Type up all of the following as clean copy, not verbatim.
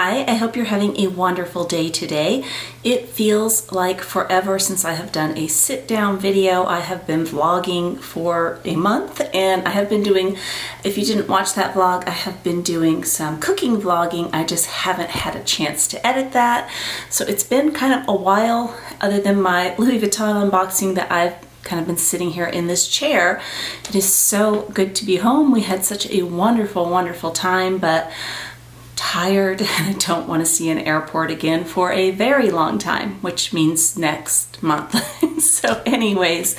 Hi, I hope you're having a wonderful day today. It feels like forever since I have done a sit-down video. I have been vlogging for a month, and I have been doing, if you didn't watch that vlog, I have been doing some cooking vlogging. I just haven't had a chance to edit that. So it's been kind of a while, other than my Louis Vuitton unboxing, that I've kind of been sitting here in this chair. It is so good to be home. We had such a wonderful, wonderful time, but tired and I don't want to see an airport again for a very long time, which means next month. So anyways,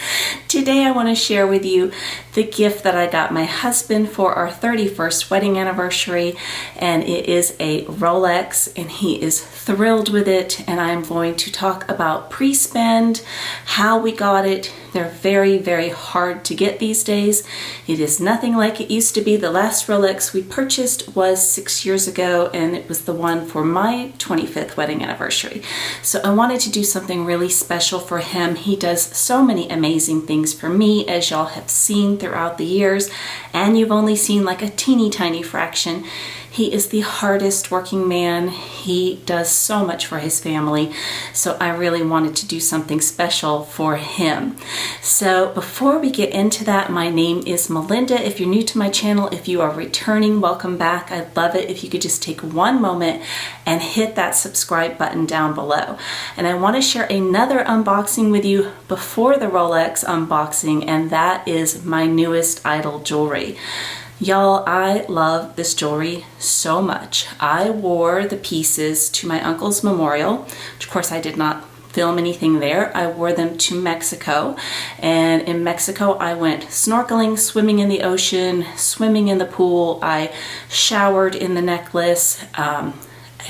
today I want to share with you the gift that I got my husband for our 31st wedding anniversary, and it is a Rolex, and he is thrilled with it. And I'm going to talk about pre-spend, how we got it. They're very, very hard to get these days. It is nothing like it used to be. The last Rolex we purchased was 6 years ago, and it was the one for my 25th wedding anniversary. So I wanted to do something really special for him. He does so many amazing things for me, as y'all have seen throughout the years, and you've only seen like a teeny tiny fraction. He is the hardest working man. He does so much for his family. So I really wanted to do something special for him. So before we get into that, my name is Melinda. If you're new to my channel, if you are returning, welcome back. I'd love it if you could just take one moment and hit that subscribe button down below. And I want to share another unboxing with you before the Rolex unboxing, and that is my newest Idyl jewelry. Y'all, I love this jewelry so much. I wore the pieces to my uncle's memorial, which of course I did not film anything there. I wore them to Mexico, and in Mexico I went snorkeling, swimming in the ocean, swimming in the pool. I showered in the necklace.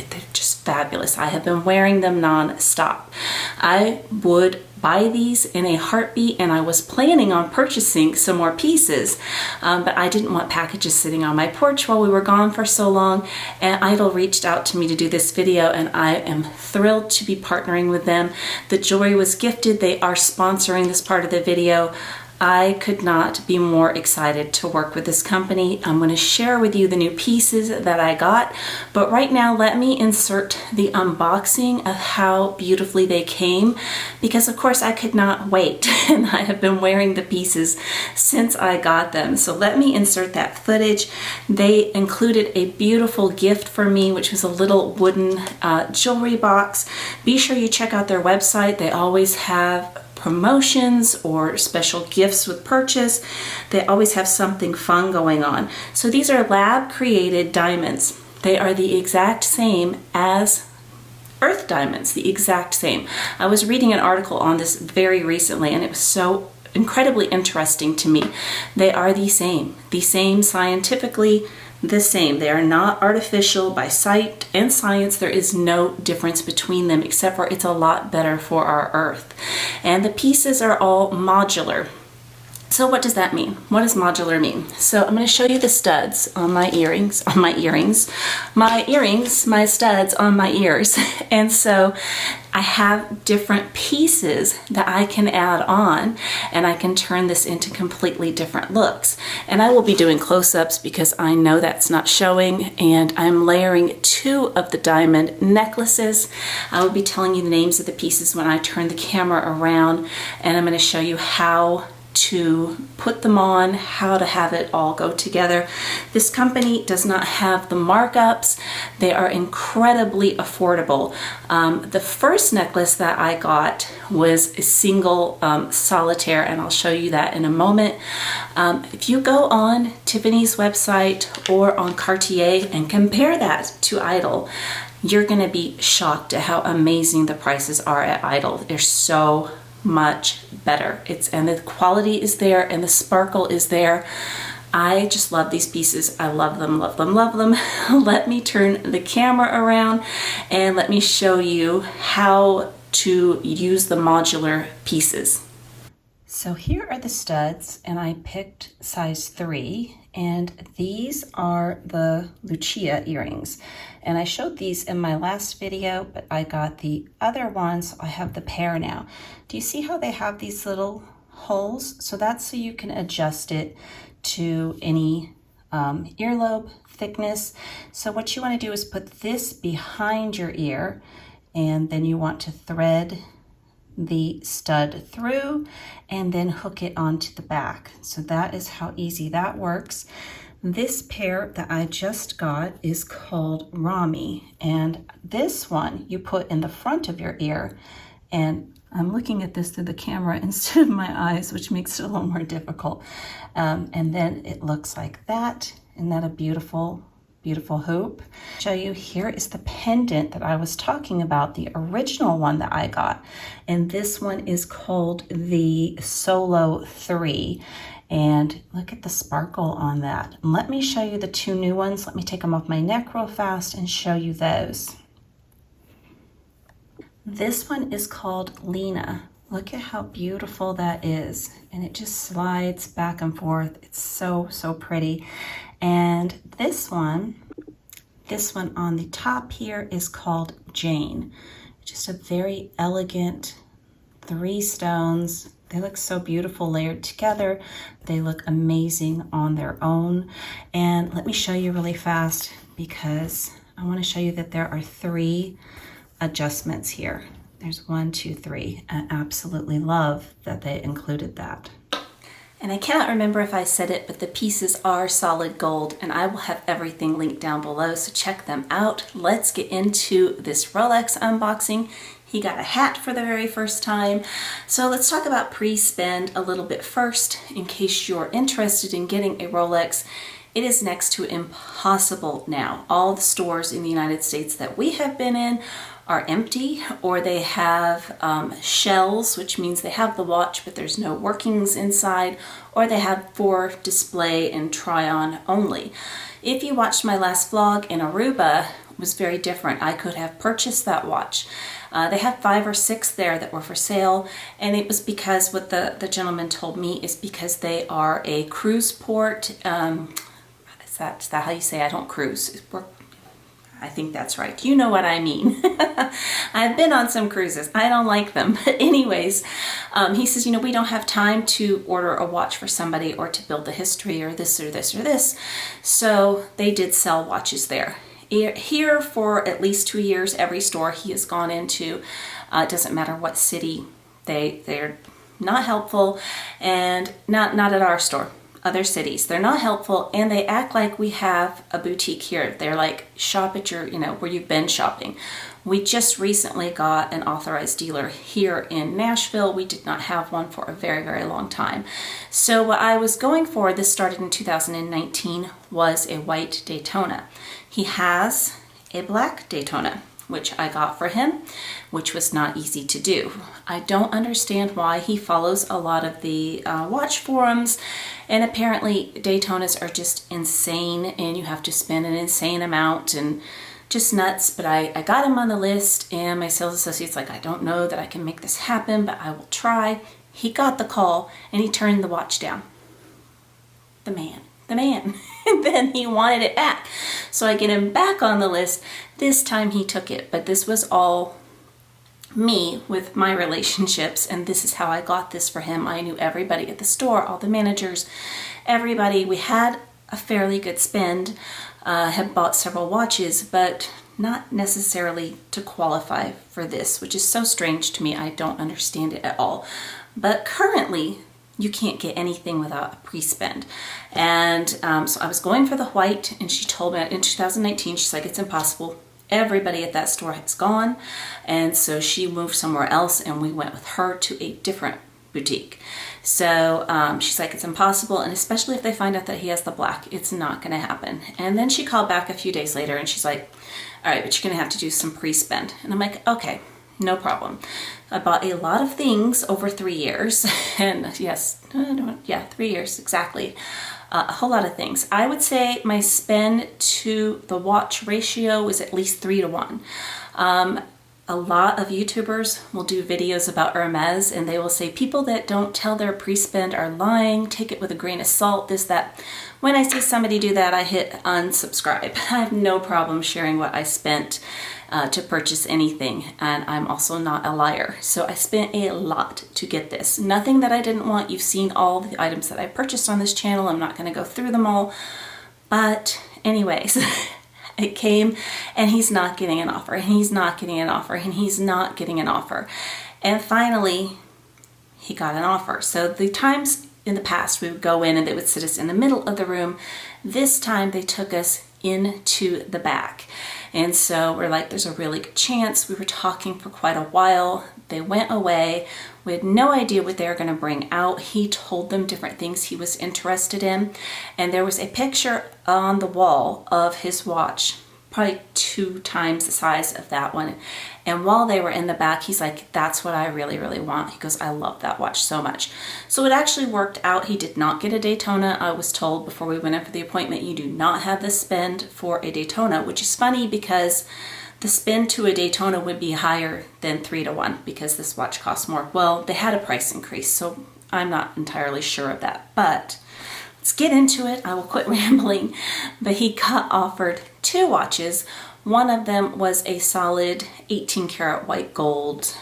They're just fabulous. I have been wearing them non-stop. I would buy these in a heartbeat, and I was planning on purchasing some more pieces, but I didn't want packages sitting on my porch while we were gone for so long, and Idyl reached out to me to do this video, and I am thrilled to be partnering with them. The jewelry was gifted. They are sponsoring this part of the video. I could not be more excited to work with this company. I'm going to share with you the new pieces that I got, but right now let me insert the unboxing of how beautifully they came, because of course I could not wait, and I have been wearing the pieces since I got them. So let me insert that footage. They included a beautiful gift for me, which was a little wooden jewelry box. Be sure you check out their website. They always have promotions or special gifts with purchase. They always have something fun going on. So these are lab created diamonds. They are the exact same as Earth diamonds, the exact same. I was reading an article on this very recently, and it was so incredibly interesting to me. They are the same scientifically, the same. They are not artificial. By sight and science, there is no difference between them, except for it's a lot better for our Earth. And the pieces are all modular. So what does that mean? What does modular mean? So I'm going to show you the studs on my earrings, my studs on my ears. And so I have different pieces that I can add on, and I can turn this into completely different looks. And I will be doing close-ups because I know that's not showing, and I'm layering 2 of the diamond necklaces. I will be telling you the names of the pieces when I turn the camera around, and I'm going to show you how to put them on, how to have it all go together. This company does not have the markups. They are incredibly affordable. The first necklace that I got was a single solitaire, and I'll show you that in a moment. If you go on Tiffany's website or on Cartier and compare that to Idyl, you're going to be shocked at how amazing the prices are at Idyl. They're so much better. And the quality is there, and the sparkle is there. I just love these pieces. I love them, love them, love them. Let me turn the camera around and let me show you how to use the modular pieces. So here are the studs, and I picked size 3, and these are the Lucia earrings. And I showed these in my last video, but I got the other ones. I have the pair now. Do you see how they have these little holes? So that's so you can adjust it to any earlobe thickness. So what you want to do is put this behind your ear, and then you want to thread the stud through and then hook it onto the back. So that is how easy that works. This pair that I just got is called Rami, and this one you put in the front of your ear, and I'm looking at this through the camera instead of my eyes, which makes it a little more difficult. And then it looks like that. Isn't that a beautiful, beautiful hoop? Show you, here is the pendant that I was talking about, the original one that I got. And this one is called the Solo 3. And look at the sparkle on that. And let me show you the two new ones. Let me take them off my neck real fast and show you those. This one is called Lena. Look at how beautiful that is. And it just slides back and forth. It's so, so pretty. And this one on the top here is called Jane. Just a very elegant 3 stones. They look so beautiful layered together. They look amazing on their own. And let me show you really fast, because I want to show you that there are 3 adjustments here. There's 1, 2, 3. I absolutely love that they included that. And I cannot remember if I said it, but the pieces are solid gold, and I will have everything linked down below, so check them out. Let's get into this Rolex unboxing. He got a hat for the very first time. So let's talk about pre-spend a little bit first, in case you're interested in getting a Rolex. It is next to impossible now. All the stores in the United States that we have been in are empty, or they have shells, which means they have the watch but there's no workings inside, or they have for display and try on only. If you watched my last vlog in Aruba, it was very different. I could have purchased that watch. They had 5 or 6 there that were for sale, and it was because what the gentleman told me is because they are a cruise port. Is that how you say I don't cruise? I think that's right. You know what I mean. I've been on some cruises. I don't like them. But anyways, he says, you know, we don't have time to order a watch for somebody or to build the history or this or this or this. So they did sell watches there. Here for at least 2 years, every store he has gone into, it doesn't matter what city, they're not helpful, and not at our store. Other cities, they're not helpful, and they act like we have a boutique here. They're like, shop at your, where you've been shopping. We just recently got an authorized dealer here in Nashville. We did not have one for a very, very long time. So what I was going for, this started in 2019, was a white Daytona. He has a black Daytona, which I got for him, which was not easy to do. I don't understand why. He follows a lot of the watch forums, and apparently Daytonas are just insane, and you have to spend an insane amount and just nuts. But I got him on the list, and my sales associate's like, I don't know that I can make this happen, but I will try. He got the call, and he turned the watch down. The man. And then he wanted it back. So I get him back on the list. This time he took it, but this was all me with my relationships, and this is how I got this for him. I knew everybody at the store, all the managers, everybody. We had a fairly good spend, had bought several watches, but not necessarily to qualify for this, which is so strange to me. I don't understand it at all. But currently, you can't get anything without a pre-spend. And so I was going for the white, and she told me in 2019, she's like, it's impossible. Everybody at that store has gone. And so she moved somewhere else, and we went with her to a different boutique. So she's like, it's impossible. And especially if they find out that he has the black, it's not going to happen. And then she called back a few days later, and she's like, all right, but you're going to have to do some pre-spend. And I'm like, okay, no problem. I bought a lot of things over 3 years, and yes, 3 years exactly. A whole lot of things. I would say my spend to the watch ratio was at least 3 to 1. A lot of YouTubers will do videos about Hermes, and they will say people that don't tell their pre-spend are lying, take it with a grain of salt, this, that. When I see somebody do that, I hit unsubscribe. I have no problem sharing what I spent to purchase anything, and I'm also not a liar. So I spent a lot to get this. Nothing that I didn't want. You've seen all the items that I purchased on this channel. I'm not going to go through them all, But anyways, it came and he's not getting an offer, and he's not getting an offer, and he's not getting an offer. And finally, he got an offer. So the times in the past we would go in and they would sit us in the middle of the room. This time they took us into the back. And so we're like, there's a really good chance. We were talking for quite a while. They went away. We had no idea what they were going to bring out. He told them different things he was interested in. And there was a picture on the wall of his watch, probably 2 times the size of that one. And while they were in the back, he's like, that's what I really, really want. He goes, I love that watch so much. So it actually worked out. He did not get a Daytona. I was told before we went in for the appointment, you do not have the spend for a Daytona, which is funny because the spend to a Daytona would be higher than 3-to-1 because this watch costs more. Well, they had a price increase, so I'm not entirely sure of that. But let's get into it. I will quit rambling. But he got offered 2 watches. One of them was a solid 18 karat white gold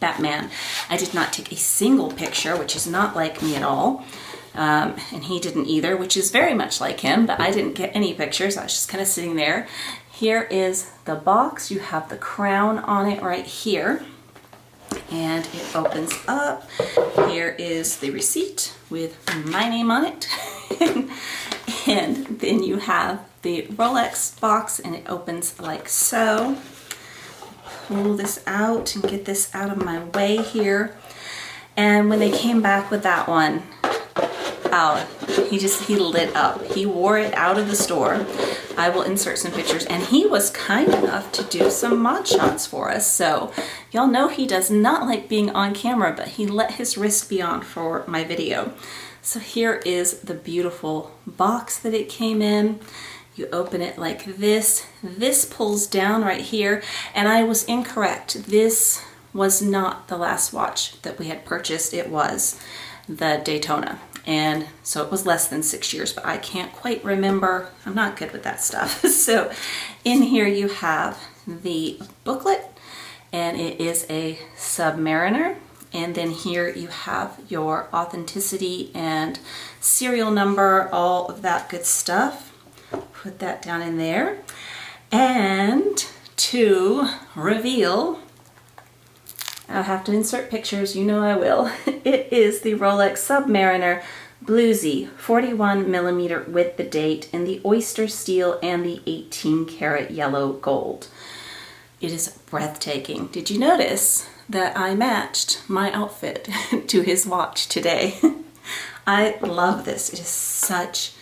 Batman. I did not take a single picture, which is not like me at all. And he didn't either, which is very much like him, but I didn't get any pictures. I was just kind of sitting there. Here is the box. You have the crown on it right here. And it opens up. Here is the receipt with my name on it. And then you have the Rolex box, and it opens like so. Pull this out and get this out of my way here. And when they came back with that one, he lit up. He wore it out of the store. I will insert some pictures, and he was kind enough to do some mod shots for us. So y'all know he does not like being on camera, but he let his wrist be on for my video. So here is the beautiful box that it came in. You open it like this. This pulls down right here, and I was incorrect. This was not the last watch that we had purchased. It was the Daytona. And so it was less than 6 years, but I can't quite remember. I'm not good with that stuff. So in here you have the booklet, and it is a Submariner. And then here you have your authenticity and serial number, all of that good stuff. Put that down in there. And to reveal, I'll have to insert pictures, you know I will. It is the Rolex Submariner Bluesy 41mm with the date in the oyster steel and the 18 karat yellow gold. It is breathtaking. Did you notice that I matched my outfit to his watch today? I love this. It is such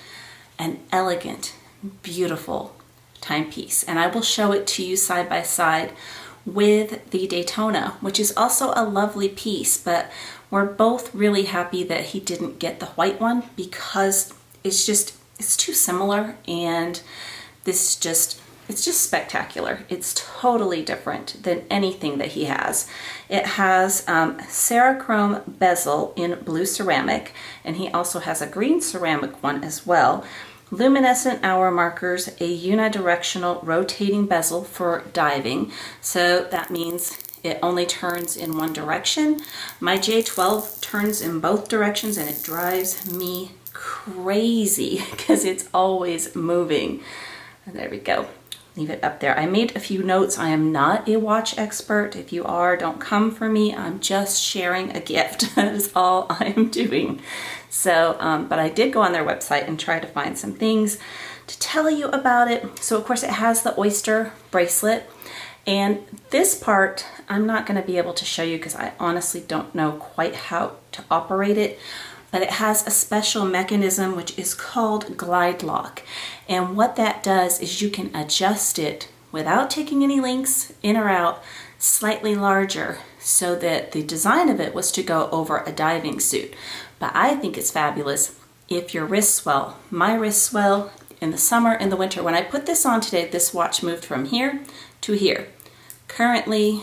an elegant, beautiful timepiece. And I will show it to you side by side with the Daytona, which is also a lovely piece, but we're both really happy that he didn't get the white one because it's too similar, and it's just spectacular. It's totally different than anything that he has. It has Cerachrome bezel in blue ceramic, and he also has a green ceramic one as well. Luminescent hour markers, a unidirectional rotating bezel for diving. So that means it only turns in one direction. My J12 turns in both directions, and it drives me crazy because it's always moving. And there we go. Leave it up there. I made a few notes. I am not a watch expert. If you are, don't come for me. I'm just sharing a gift. That is all I am doing. So, but I did go on their website and try to find some things to tell you about it. So of course it has the oyster bracelet, and this part I'm not going to be able to show you because I honestly don't know quite how to operate it. But it has a special mechanism which is called glide lock. And what that does is you can adjust it without taking any links in or out, slightly larger, so that the design of it was to go over a diving suit. But I think it's fabulous if your wrists swell. My wrists swell in the summer and the winter. When I put this on today, this watch moved from here to here. Currently,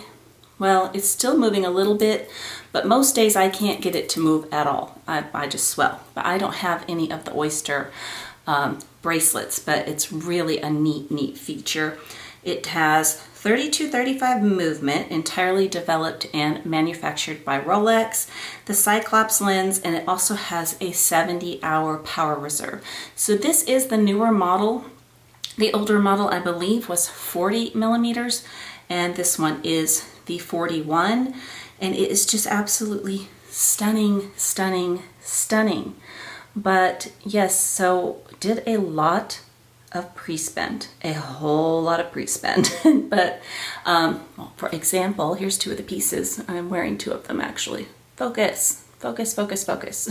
well, it's still moving a little bit, but most days I can't get it to move at all. I just swell. But I don't have any of the oyster bracelets, but it's really a neat feature. It has 3235 movement, entirely developed and manufactured by Rolex, the Cyclops lens, and it also has a 70-hour power reserve. So this is the newer model. The older model, I believe, was 40 millimeters, and this one is the 41, and it is just absolutely stunning, stunning, stunning. But yes, so did a lot of pre-spend, a whole lot of pre-spend. But well, for example, here's two of the pieces. I'm wearing two of them actually. Focus, focus, focus, focus.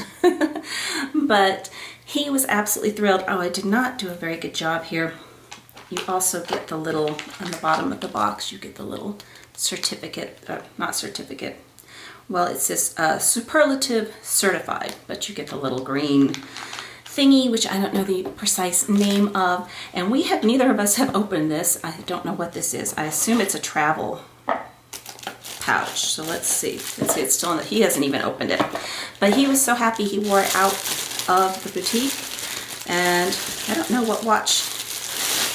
But he was absolutely thrilled. Oh, I did not do a very good job here. You also get the little, on the bottom of the box, you get the little certificate, not certificate. Well, it says superlative certified, but you get the little green thingy, which I don't know the precise name of. And we have, neither of us have opened this. I don't know what this is. I assume it's a travel pouch. So let's see. Let's see, it's still in the, he hasn't even opened it. But he was so happy he wore it out of the boutique. And I don't know what watch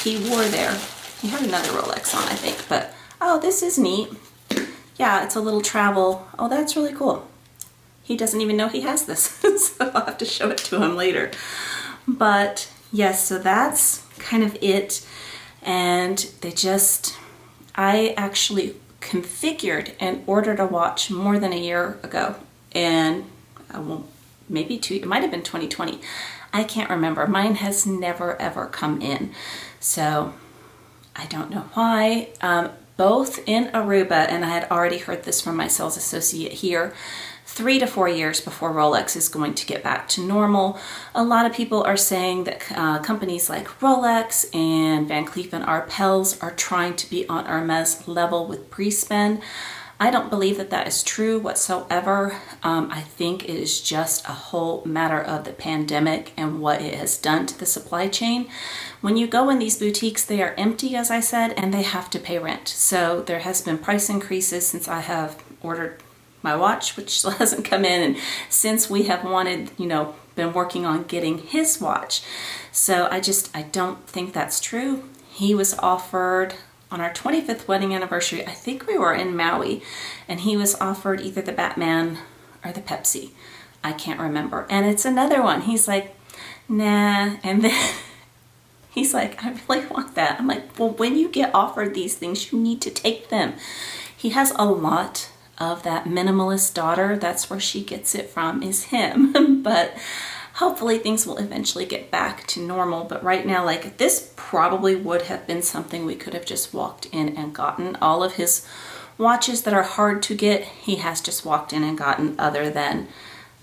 he wore there. He had another Rolex on, I think. But, oh, this is neat. Yeah, it's a little travel. Oh, that's really cool. He doesn't even know he has this, so I'll have to show it to him later. But yes, so that's kind of it. And they just, I actually configured and ordered a watch more than a year ago. And well, maybe two, it might have been 2020. I can't remember. Mine has never ever come in. So I don't know why. Both in Aruba, and I had already heard this from my sales associate here, 3 to 4 years before Rolex is going to get back to normal. A lot of people are saying that companies like Rolex and Van Cleef & Arpels are trying to be on Hermes level with pre-spend. I don't believe that that is true whatsoever. I think it is just a whole matter of the pandemic and what it has done to the supply chain. When you go in these boutiques, they are empty, as I said, and they have to pay rent. So there has been price increases since I have ordered my watch, which still hasn't come in, and since we have wanted, you know, been working on getting his watch. So I don't think that's true. He was offered on our 25th wedding anniversary, I think we were in Maui, and he was offered either the Batman or the Pepsi. I can't remember. And it's another one. He's like, nah. And then he's like, I really want that. I'm like, well, when you get offered these things, you need to take them. He has a lot of that minimalist daughter. That's where she gets it from, is him. But hopefully things will eventually get back to normal. But right now, like, this probably would have been something we could have just walked in and gotten. All of his watches that are hard to get, he has just walked in and gotten, other than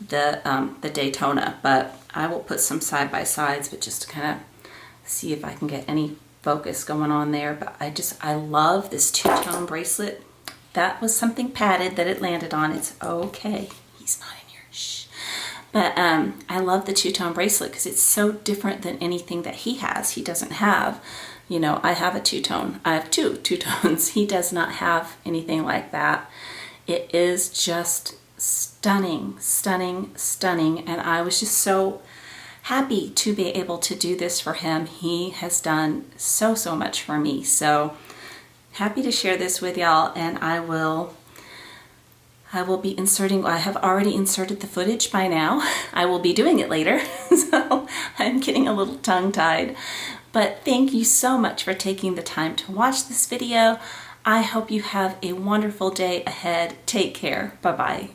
the Daytona. But I will put some side by sides, but just to kind of see if I can get any focus going on there. But I love this two-tone bracelet. That was something padded that it landed on. It's okay. He's not in here. Shh. But I love the two-tone bracelet because it's so different than anything that he has. He doesn't have, you know, I have a two-tone. I have two two-tones. He does not have anything like that. It is just stunning, stunning, stunning. And I was just so happy to be able to do this for him. He has done so, so much for me. So happy to share this with y'all, and I will be inserting, I have already inserted the footage by now. I will be doing it later, so I'm getting a little tongue-tied. But thank you so much for taking the time to watch this video. I hope you have a wonderful day ahead. Take care. Bye-bye.